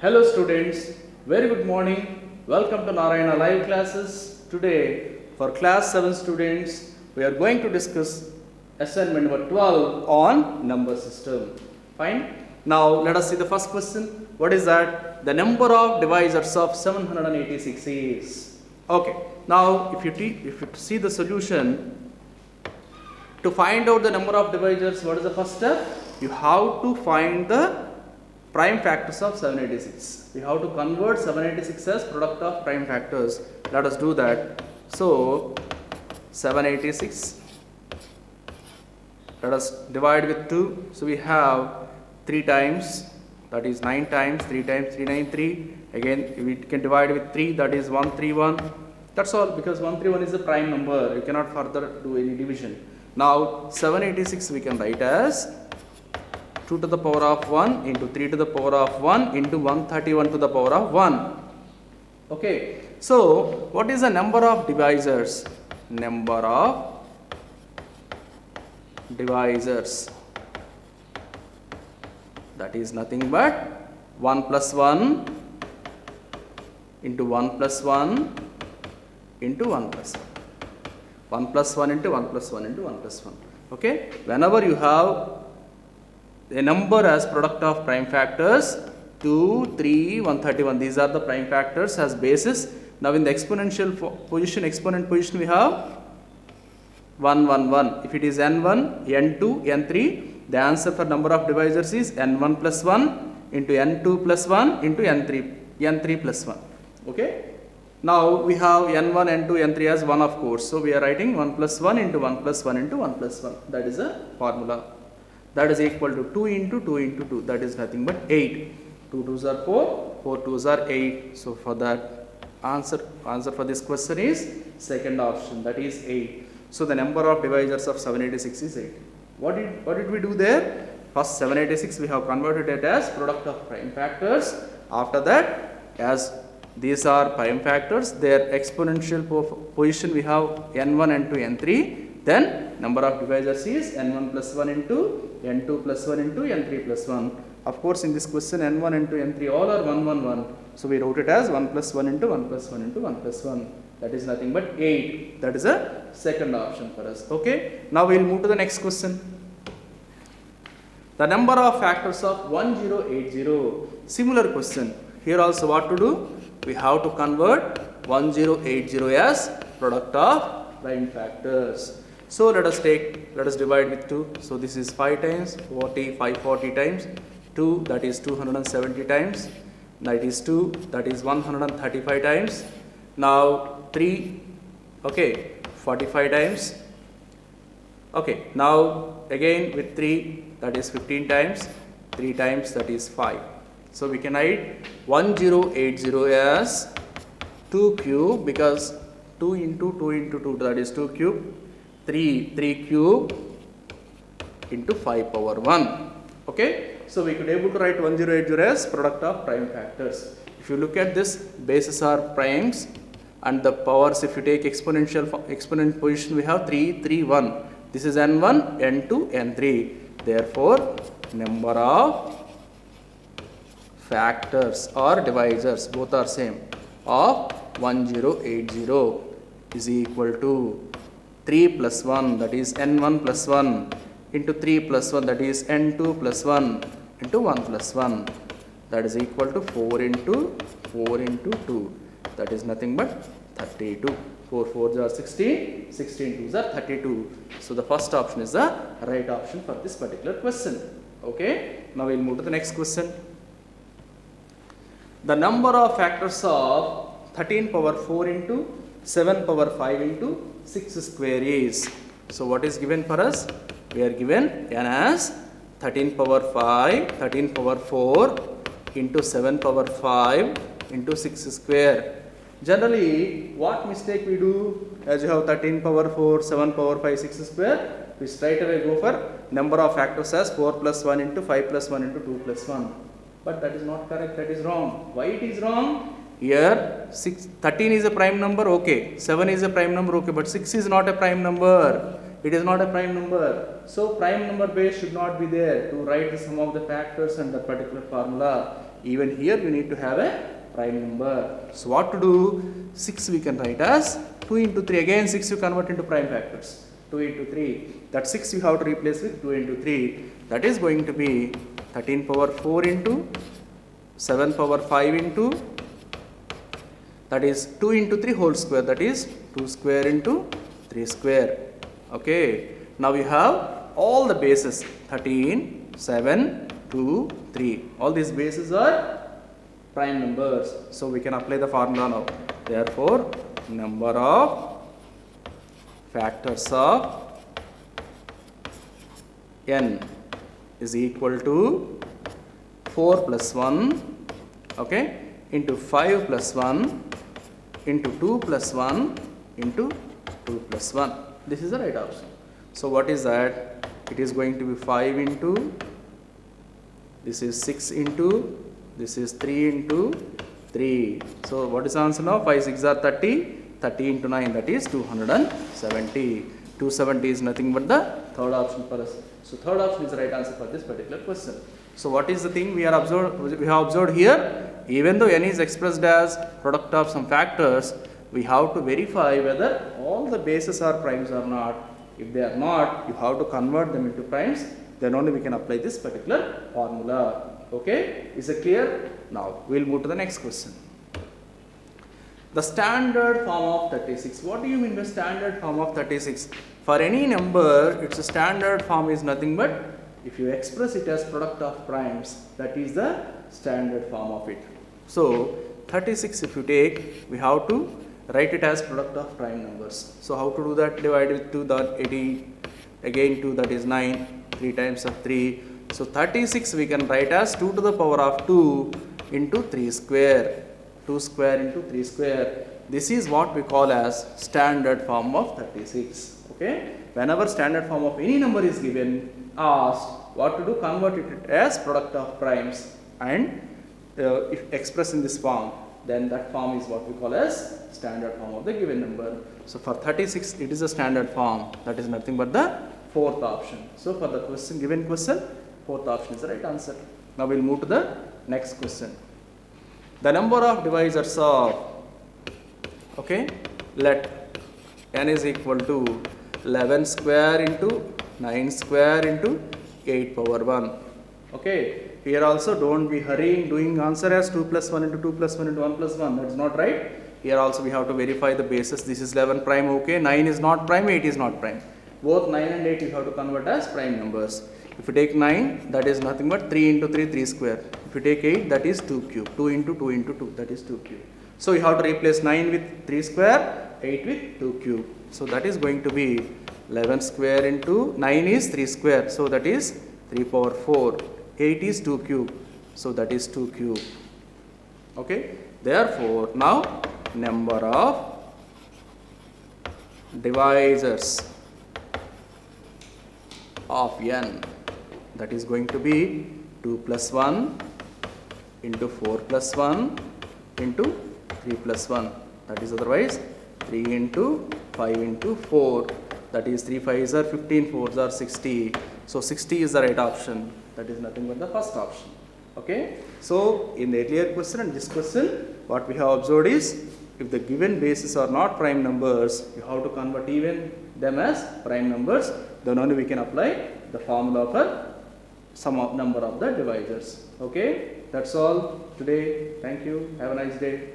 Hello students, very good morning. Welcome to Narayana live classes. Today for class 7 students, we are going to discuss assignment number 12 on number system. Fine. Now let us see the first question. What is that? The number of divisors of 786 is. Okay. Now if you see the solution, to find out the number of divisors, what is the first step? You have to find the prime factors of 786. We have to convert 786 as product of prime factors. Let us do that. So 786, let us divide with 2. So we have 3 times, that is 9 times, 3 times 3, 9, 3. Again we can divide with 3, that is 131. That's all, because 131 is a prime number. You cannot further do any division. Now 786 we can write as 2 to the power of 1 into 3 to the power of 1 into 131 to the power of 1. Okay. So what is the number of divisors? Number of divisors, that is nothing but 1 plus 1 into 1 plus 1 into 1 plus 1. 1 plus 1 into 1 plus 1 into 1 plus 1. Okay. Whenever you have a number as product of prime factors, 2, 3, 131, these are the prime factors as basis. Now in the exponential position, exponent position, we have 1, 1, 1. If it is n1, n2, n3, the answer for number of divisors is n1 plus 1 into n2 plus 1 into n3 plus 1. Okay. Now we have n1, n2, n3 as 1, of course. So we are writing 1 plus 1 into 1 plus 1 into 1 plus 1. That is a formula. That is equal to 2 into 2 into 2. That is nothing but 8. 2 2s are 4, 4 2s are 8. So for that answer for this question is second option, that is 8. So the number of divisors of 786 is 8. What did we do there? First 786 we have converted it as product of prime factors. After that, as these are prime factors, their exponential position we have n1, n2, n3. Then number of divisors is n1 plus 1 into n2 plus 1 into n3 plus 1. Of course, in this question n1, n2, n3 all are 1, 1, 1. So we wrote it as 1 plus 1 into 1 plus 1 into 1 plus 1. That is nothing but 8. That is a second option for us. Okay. Now we will move to the next question. The number of factors of 1080. Similar question. Here also what to do? We have to convert 1080 as product of prime factors. So let us divide with 2. So this is 5 times 40, 540 times 2, that is 270 times. That is 2, that is 135 times. Now 3, okay, 45 times. Okay, now again with 3, that is 15 times. 3 times, that is 5. So we can write 1080 as 2 cube, because 2 into 2 into 2, that is 2 cube. 3 cube into 5 power 1. Okay. So we could able to write 1080 as product of prime factors. If you look at this, bases are primes and the powers, if you take exponent position, we have 3, 3, 1. This is n1, n2, n3. Therefore, number of factors or divisors, both are same, of 1080 is equal to 3 plus 1, that is n1 plus 1 into 3 plus 1, that is n2 plus 1 into 1 plus 1. That is equal to 4 into 2. That is nothing but 32. 4 4s are 16, 16 2s are 32. So the first option is the right option for this particular question. Okay. Now we will move to the next question. The number of factors of 13 power 4 into 7 power 5 into 6 square is. So what is given for us? We are given n as 13 power 5, 13 power 4 into 7 power 5 into 6 square. Generally, what mistake we do? As you have 13 power 4, 7 power 5, 6 square, we straight away go for number of factors as 4 plus 1 into 5 plus 1 into 2 plus 1. But that is not correct, that is wrong. Why it is wrong? Here 13 is a prime number, okay. 7 is a prime number, okay. But 6 is not a prime number. It is not a prime number. So prime number base should not be there to write the sum of the factors and the particular formula. even here you need to have a prime number. So what to do? 6 we can write as 2 into 3. Again 6 you convert into prime factors. 2 into 3. That 6 you have to replace with 2 into 3. That is going to be 13 power 4 into 7 power 5 into, that is 2 into 3 whole square, that is 2 square into 3 square. Okay. Now we have all the bases 13, 7, 2, 3. All these bases are prime numbers. So we can apply the formula now. Therefore, number of factors of n is equal to 4 plus 1, okay, into 5 plus 1 into 2 plus 1 into 2 plus 1. This is the right option. So what is that? It is going to be 5 into, this is 6 into, this is 3 into 3. So what is the answer now? 5 6 are 30. 30 into 9, that is 270. 270 is nothing but the third option for us. So third option is the right answer for this particular question. So what is the thing we have observed here? Even though n is expressed as product of some factors, we have to verify whether all the bases are primes or not. If they are not, you have to convert them into primes. Then only we can apply this particular formula. Okay, is it clear? Now we will move to the next question. The standard form of 36. What do you mean by standard form of 36? For any number, its standard form is nothing but if you express it as product of primes, that is the standard form of it. So 36 if you take, we have to write it as product of prime numbers. So how to do that? Divide with 2, that 80, again 2, that is 9, 3 times of 3. So 36 we can write as 2 to the power of 2 into 3 square. 2 square into 3 square. This is what we call as standard form of 36. Okay. Whenever standard form of any number is given, asked what to do, convert it as product of primes, and if expressed in this form, then that form is what we call as standard form of the given number. So for 36 it is a standard form, that is nothing but the fourth option. So for the question, given question, fourth option is the right answer. Now we will move to the next question. The number of divisors of, okay, let n is equal to 11 square into 9 square into 8 power 1. Okay, here also don't be hurrying doing answer as 2 plus 1 into 2 plus 1 into 1 plus 1. That's not right. Here also we have to verify the basis. This is 11 prime, okay, 9 is not prime, 8 is not prime. Both 9 and 8 you have to convert as prime numbers. If you take 9, that is nothing but 3 into 3, 3 square. If you take 8, that is 2 cube. 2 into 2 into 2, that is 2 cube. So you have to replace 9 with 3 square, 8 with 2 cube. So that is going to be 11 square into 9 is 3 square. So that is 3 power 4. 8 is 2 cube. So that is 2 cube. Okay. Therefore, now number of divisors of n, that is going to be 2 plus 1 into 4 plus 1 into 3 plus 1. That is otherwise 3 into 5 into 4. That is 3 5s are 15, 4s are 60. So 60 is the right option. That is nothing but the first option. Okay. So in the earlier question and this question, what we have observed is, if the given bases are not prime numbers, you have to convert even them as prime numbers. Then only we can apply the formula for some number of the divisors. Okay. That's all today. Thank you. Have a nice day.